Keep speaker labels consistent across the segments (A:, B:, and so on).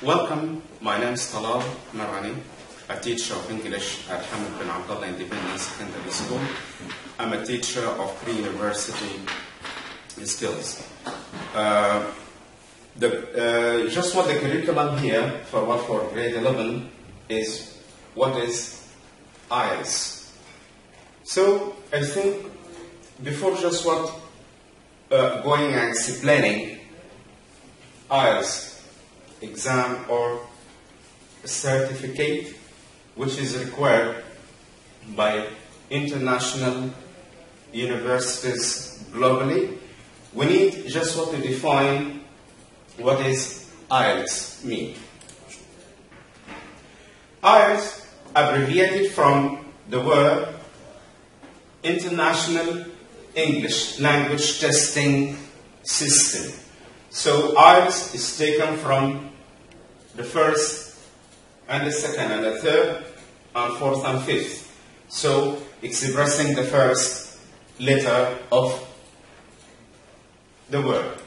A: Welcome, my name is Talal Marani, a teacher of English at Hamad bin Abdullah Independent Secondary School. I'm a teacher of pre-university skills. Just what the curriculum here for grade 11 is what is Ielets. So I think before just what going and explaining Ielets exam or certificate which is required by international universities globally, we need just what to define what is Ielets mean. Ielets abbreviated from the word International English Language Testing System. So Ielets is taken from the first and the second and the third and fourth and fifth. So expressing the first letter of the word.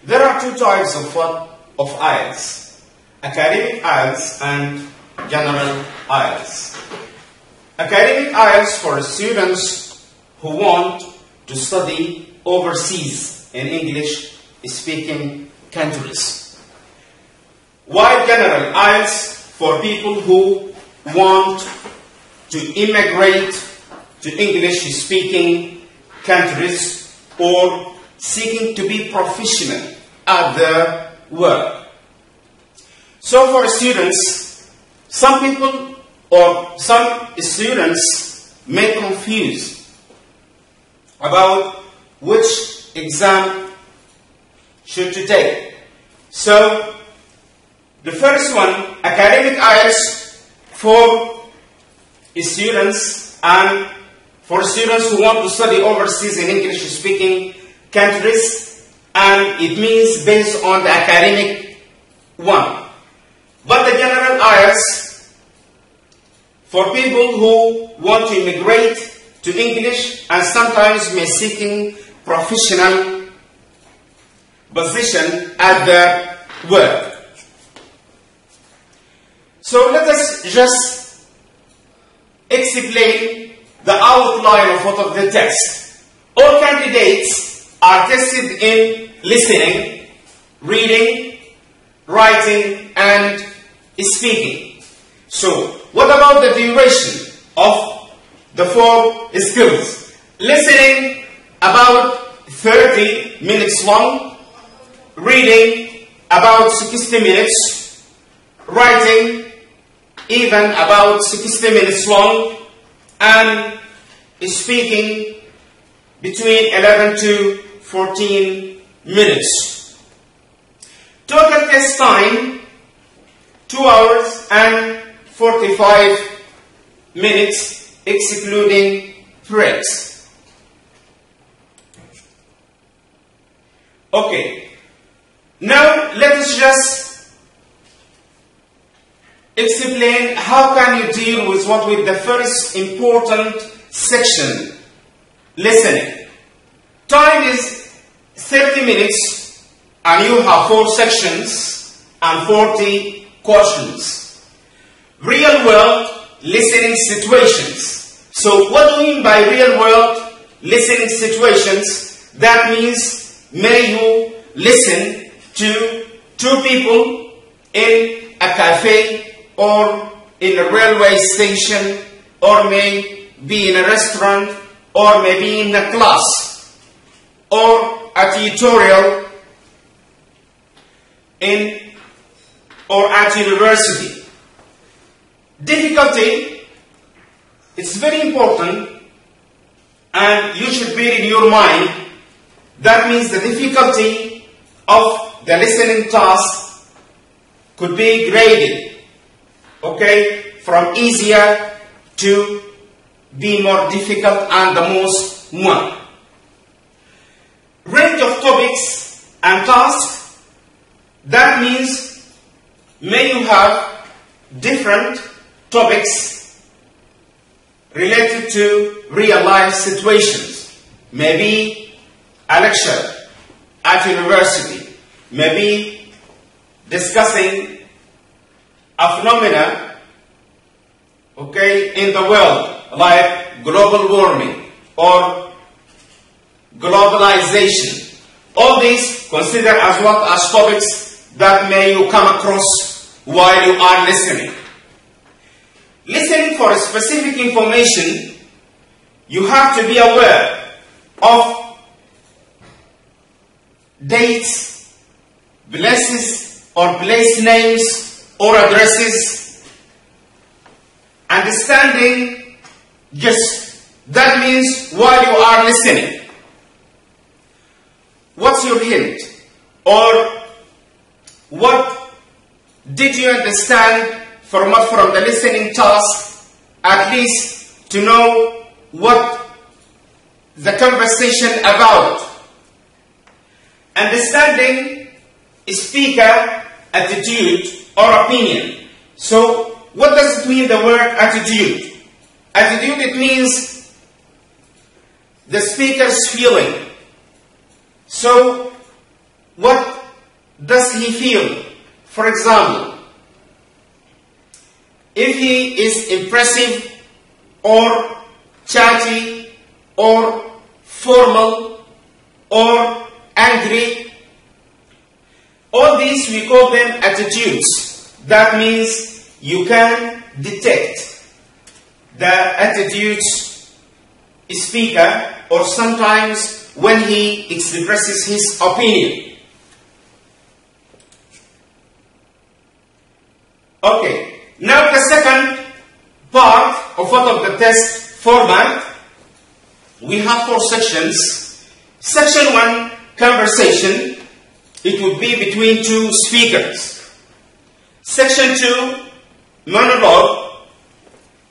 A: There are two types of Ielets: academic Ielets and general Ielets. Academic Ielets for students who want to study overseas in English-speaking countries. While general Ielets for people who want to immigrate to English-speaking countries or seeking to be professional at their work. So for students, some people or some students may confuse about which exam should to take. So the first one, academic Ielets for students and for students who want to study overseas in English-speaking countries, and it means based on the academic one. But the general Ielets for people who want to immigrate to English and sometimes may seeking professional position at their work. So let us just explain the outline of what of the test. All candidates are tested in listening, reading, writing, and speaking. So what about the duration of the four skills? Listening about 30 minutes long, reading about 60 minutes, writing even about 60 minutes long, and speaking between 11 to 14 minutes. Total test time 2 hours and 45 minutes excluding breaks. Okay, now let us just explain how can you deal with the first important section, listening. Time is 30 minutes and you have 4 sections and 40 questions. Real world listening situations. So what do we mean by real world listening situations? That means may you listen to 2 people in a cafe or in a railway station, or may be in a restaurant, or maybe in a class, or a tutorial or at university. Difficulty, it's very important and you should bear in your mind. That means the difficulty of the listening task could be graded, okay, from easier to be more difficult and the most one. Range of topics and tasks, that means may you have different topics related to real life situations. Maybe a lecture at university, maybe discussing a phenomena, okay, in the world, like global warming or globalization. All these consider as what as topics that may you come across while you are listening. Listening for specific information, you have to be aware of dates, places or place names or addresses. Understanding just that means while you are listening. What's your hint? Or what did you understand from the listening task, at least to know what the conversation about? Understanding speaker attitude or opinion. So what does it mean, the word attitude? Attitude, it means the speaker's feeling. So what does he feel? For example, if he is impressive or chatty or formal or angry, all these we call them attitudes. That means you can detect the attitudes speaker, or sometimes when he expresses his opinion. Okay, now the second part of the test format, we have 4 sections. Section 1, conversation. It would be between 2 speakers. Section 2, monologue.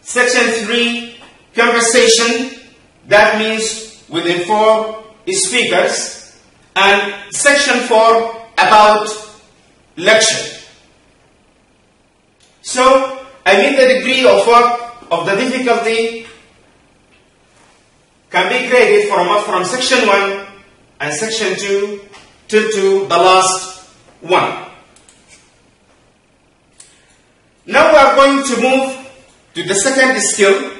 A: Section 3, conversation. That means within 4 speakers. And section 4, about lecture. So, I mean the degree of the difficulty can be graded from section 1 and section 2 till to the last one. Now we are going to move to the second skill,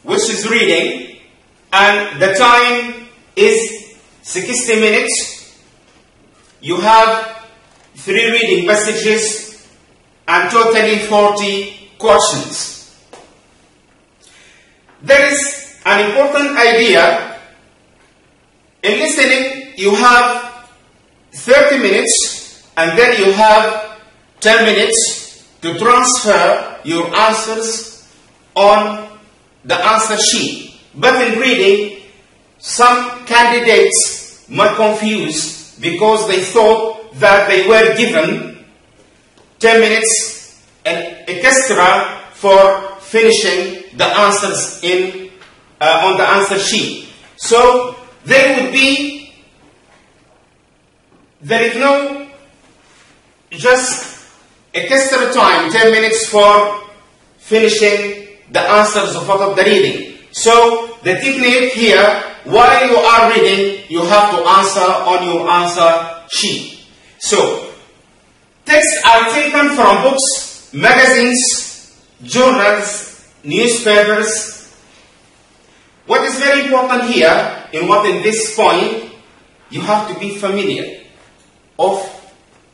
A: which is reading, and the time is 60 minutes. You have 3 reading passages and totally 40 questions. There is an important idea. In listening, you have 30 minutes and then you have 10 minutes to transfer your answers on the answer sheet. But in reading, some candidates might confuse because they thought that they were given 10 minutes extra for finishing the answers on the answer sheet. So there is no just extra time, 10 minutes for finishing the answers of the reading. So the technique here, while you are reading, you have to answer on your answer sheet. So texts are taken from books, magazines, journals, newspapers. What is very important here, in this point, you have to be familiar of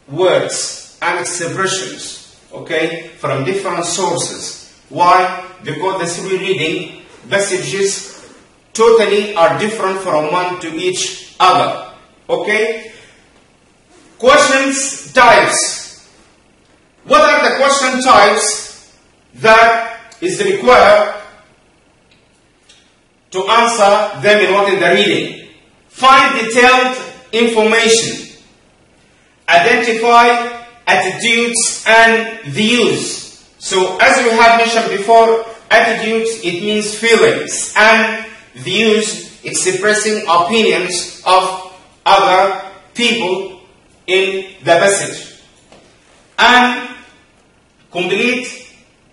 A: words and expressions, okay, from different sources. Why? Because the 3 reading passages totally are different from one to each other, okay? Questions types. What are the question types that is required to answer them in the reading? Find detailed information. Identify attitudes and views. So as we have mentioned before, attitudes, it means feelings, and views, expressing opinions of other people in the passage. And complete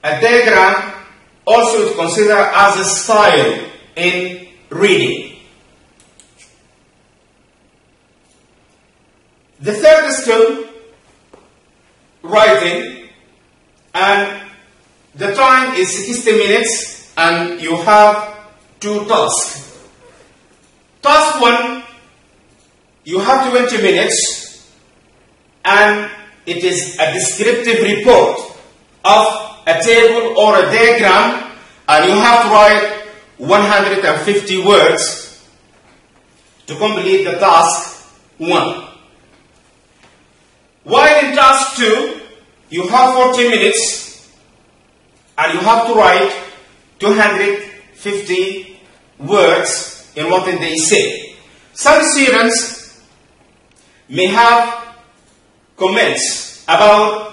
A: a diagram, also to consider as a style in reading. The third skill writing, and the time is 60 minutes, and you have 2 tasks. Task 1, you have 20 minutes, and it is a descriptive report of a table or a diagram, and you have to write 150 words to complete the task 1. While in task 2, you have 40 minutes, and you have to write 250 words in what they say. Some students may have comments about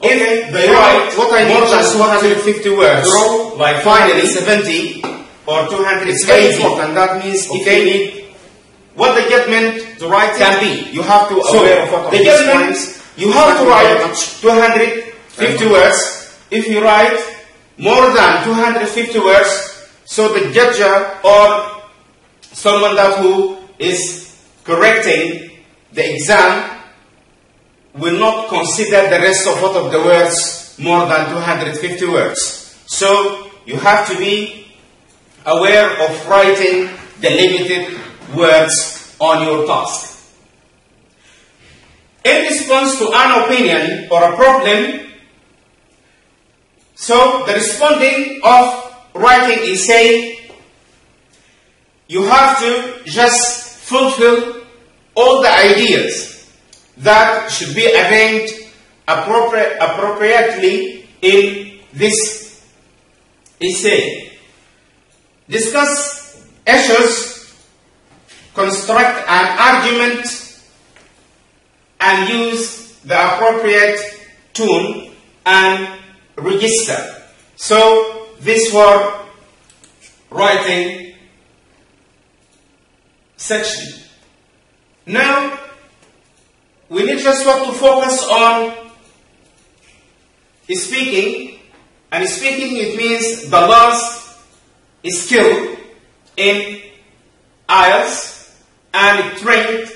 A: if they write more than 250 words, like finally 70 or 280, and that means if you need what the judgment to write can be. You have to aware of what the judgment. You have to write 250 words. If you write more than 250 words, so the judge or someone that who is correcting the exam will not consider the rest of what of the words more than 250 words. So you have to be aware of writing the limited words on your task. In response to an opinion or a problem, so the responding of writing essay, you have to just fulfill all the ideas that should be arranged appropriately in this essay. Discuss issues, construct an argument, and use the appropriate tone and register. So this were writing section. Now we need just what to focus on speaking, and speaking it means the last skill in Ielets, and it trained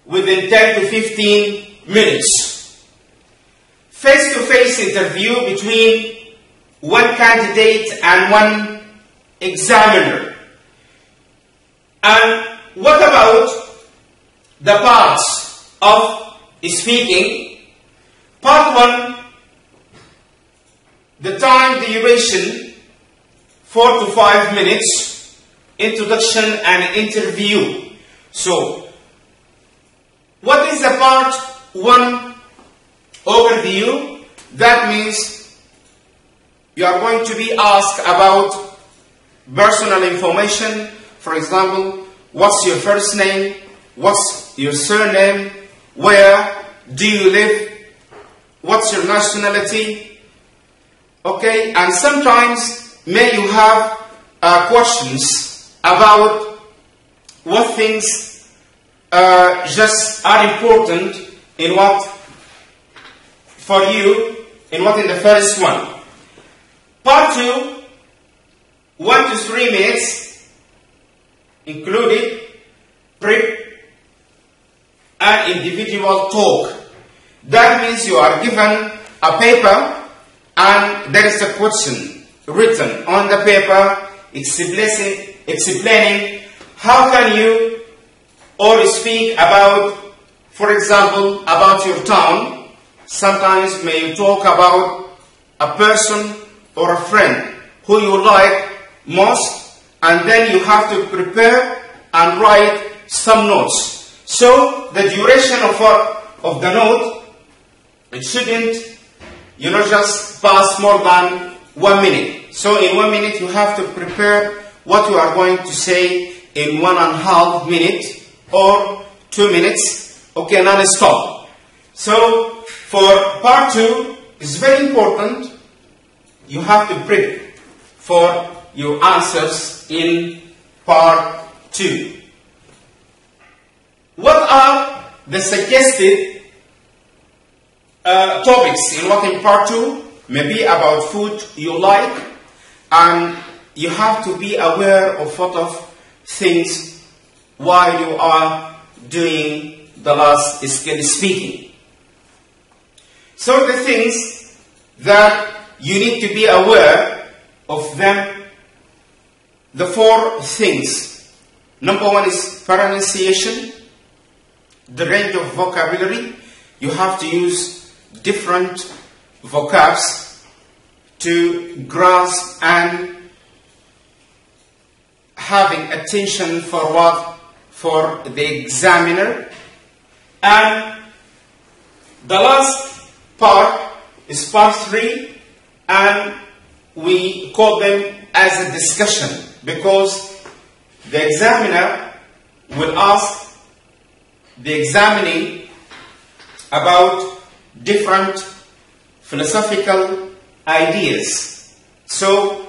A: within 10 to 15 minutes. Face-to-face interview between one candidate and one examiner. And what about the parts of speaking? Part 1, the time duration, 4 to 5 minutes, introduction and interview. So, what is the part 1 overview? That means you are going to be asked about personal information. For example, what's your first name? What's your surname? Where do you live? What's your nationality? Okay, and sometimes may you have questions about what things just are important in what for you in what in the first one. Part 2, 1 to 3 minutes included prep and individual talk. That means you are given a paper and there is a question written on the paper explaining how can you or speak about, for example, about your town. Sometimes may you talk about a person or a friend who you like most, and then you have to prepare and write some notes. So the duration of the note, it shouldn't, just pass more than 1 minute. So in 1 minute you have to prepare what you are going to say in 1.5 minutes or 2 minutes, okay, non-stop. So for part 2, it's very important you have to prep for your answers in part 2. What are the suggested topics in what in part 2? Maybe about food you like, and you have to be aware of what of things while you are doing the last skill speaking. So the things that you need to be aware of them, the 4 things. Number 1 is pronunciation, the range of vocabulary. You have to use different vocabs to grasp and having attention for what? For the examiner. And the last part is part 3, and we call them as a discussion, because the examiner will ask the examining about different philosophical ideas. So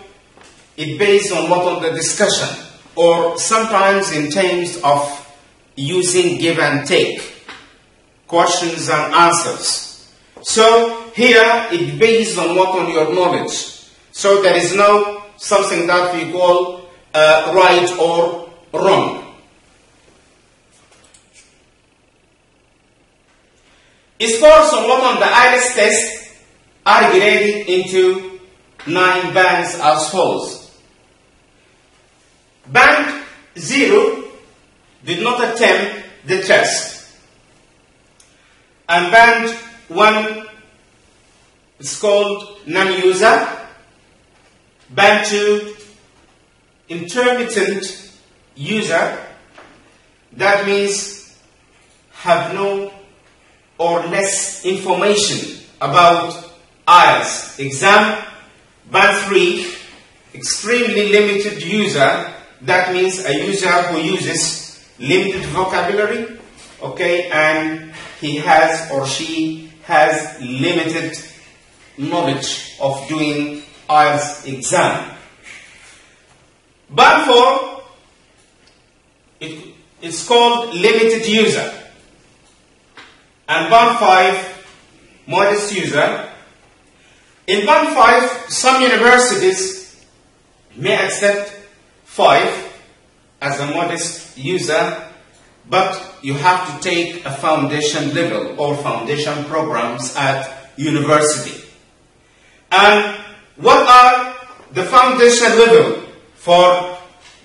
A: it based on what on the discussion, or sometimes in terms of using give and take, questions and answers. So here it based on what on your knowledge. So there is no something that we call right or wrong. Scores on what on the Ielets test are divided into 9 bands as follows. Band 0 did not attempt the test, and band 1 is called non-user. Band 2, intermittent user, that means have no or less information about IELTS exam. Band 3, extremely limited user, that means a user who uses limited vocabulary, okay, and he has or she has limited knowledge of doing IELTS exam. Band 4, it's called limited user. And band 5, modest user. In band 5, some universities may accept 5 as a modest user, but you have to take a foundation level or foundation programs at university. And what are the foundation level for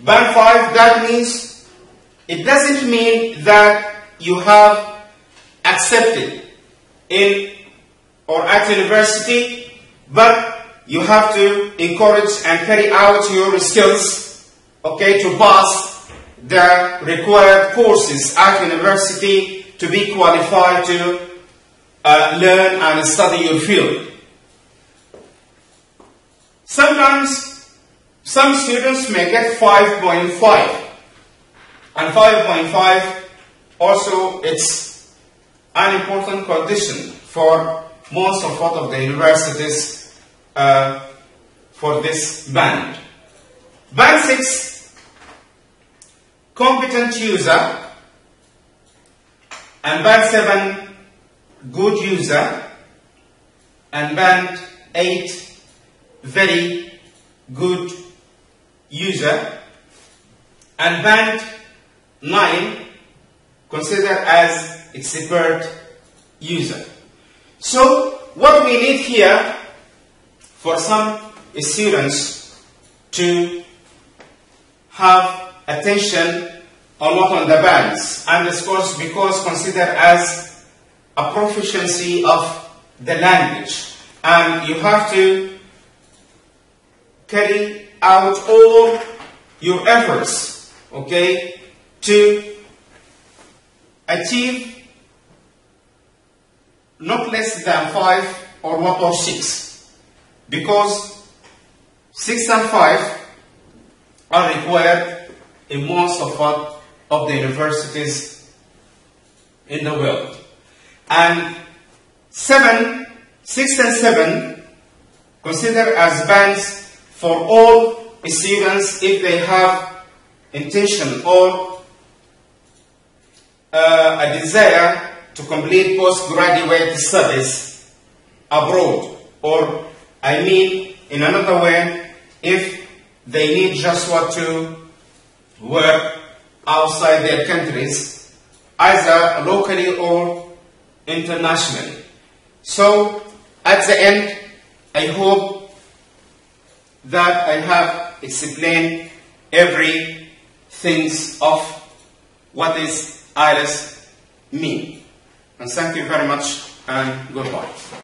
A: band 5? That means it doesn't mean that you have accepted in or at university, but you have to encourage and carry out your skills, okay, to pass the required courses at university to be qualified to learn and study your field. Sometimes some students may get 5.5, and 5.5 also it's an important condition for most of the universities for this band. Band 6, competent user, and band 7, good user, and band 8, very good user, and band 9, considered as expert user. So what we need here for some students to have attention on what on the bands, and of course because considered as a proficiency of the language, and you have to carry out all your efforts, okay, to achieve not less than 5 or 1 or 6, because 6 and 5 are required in most of the universities in the world. And 6 and 7 considered as bands for all students if they have intention or a desire to complete postgraduate studies abroad, or I mean in another way, if they need just what to work outside their countries, either locally or internationally. So at the end, I hope that I have explained everything of what is Ielets mean. And thank you very much and goodbye.